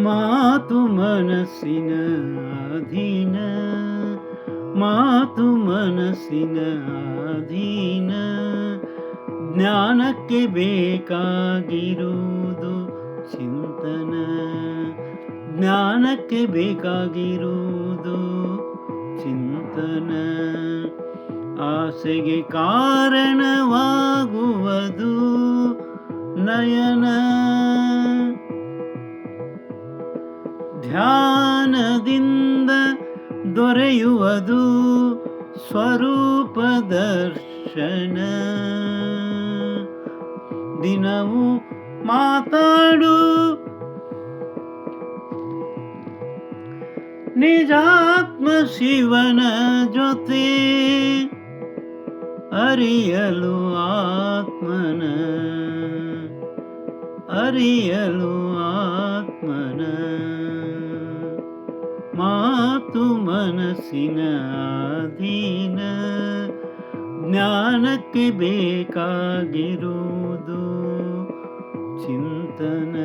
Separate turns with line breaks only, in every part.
ಮಾತು ಮನಸ್ಸಿನ ಅಧೀನ, ಮಾತು ಮನಸ್ಸಿನ ಅಧೀನ. ಜ್ಞಾನಕ್ಕೆ ಬೇಕಾಗಿರುವುದು ಚಿಂತನ, ಜ್ಞಾನಕ್ಕೆ ಬೇಕಾಗಿರುವುದು ಚಿಂತನ. ಆಸೆಗೆ ಕಾರಣವಾಗುವುದು ನಯನ, ಧ್ಯಾನದಿಂದ ದೊರೆಯುವುದು ಸ್ವರೂಪ ದರ್ಶನ. ದಿನವೂ ಮಾತಾಡು ನಿಜಾತ್ಮ ಶಿವನ ಜೊತೆ, ಅರಿಯಲು ಆತ್ಮನ, ಅರಿಯಲು ಆತ್ಮನ. ಮಾತು ಮನಸ್ಸಿನ ಅಧೀನ, ಜ್ಞಾನಕ್ಕೆ ಬೇಕಾಗಿರುವುದು ಚಿಂತನ,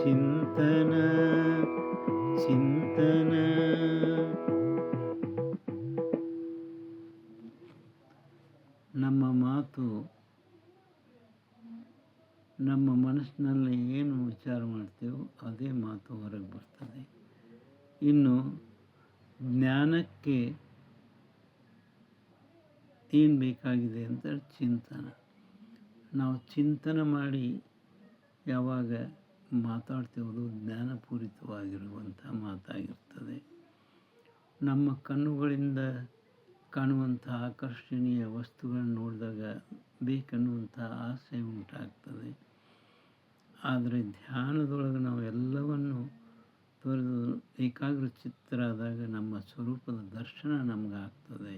ಚಿಂತನ, ಚಿಂತನ. ನಮ್ಮ ಮಾತು ನಮ್ಮ ಮನಸ್ಸಿನಲ್ಲಿ ಏನು ವಿಚಾರ ಮಾಡ್ತೇವೋ ಅದೇ ಮಾತು ಹೊರಗೆ ಬರ್ತದೆ. ಇನ್ನು ಜ್ಞಾನಕ್ಕೆ ಏನು ಬೇಕಾಗಿದೆ ಅಂತ ಚಿಂತನ. ನಾವು ಚಿಂತನೆ ಮಾಡಿ ಯಾವಾಗ ಮಾತಾಡ್ತೇವೋ ಜ್ಞಾನಪೂರಿತವಾಗಿರುವಂಥ ಮಾತಾಗಿರ್ತದೆ. ನಮ್ಮ ಕಣ್ಣುಗಳಿಂದ ಕಾಣುವಂಥ ಆಕರ್ಷಣೀಯ ವಸ್ತುಗಳನ್ನು ನೋಡಿದಾಗ ಬೇಕನ್ನುವಂಥ ಆಸೆ ಉಂಟಾಗ್ತದೆ. ಆದರೆ ಧ್ಯಾನದೊಳಗೆ ನಾವು ಎಲ್ಲವನ್ನು ತೊರೆದು ಏಕಾಗ್ರಚಿತ್ತರಾದಾಗ ನಮ್ಮ ಸ್ವರೂಪದ ದರ್ಶನ ನಮಗಾಗ್ತದೆ.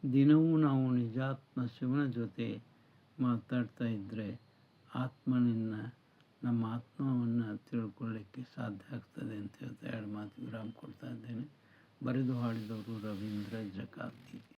ದಿನವೂ ನಾವು ನಿಜಾತ್ಮ ಶಿವನ ಜೊತೆ ಮಾತಾಡ್ತಾ ಇದ್ದರೆ ಆತ್ಮನಿಂದ ನಮ್ಮ ಆತ್ಮವನ್ನು ತಿಳ್ಕೊಳ್ಳಿಕ್ಕೆ ಸಾಧ್ಯ ಆಗ್ತದೆ ಅಂತ ಹೇಳ್ತಾ 2 ಮಾತು ವಿರಾಮ ಕೊಡ್ತಾ ಇದ್ದೇನೆ. ಬರೆದು ಹಾಡಿದವರು ರವೀಂದ್ರ ಜಕಾತಿ.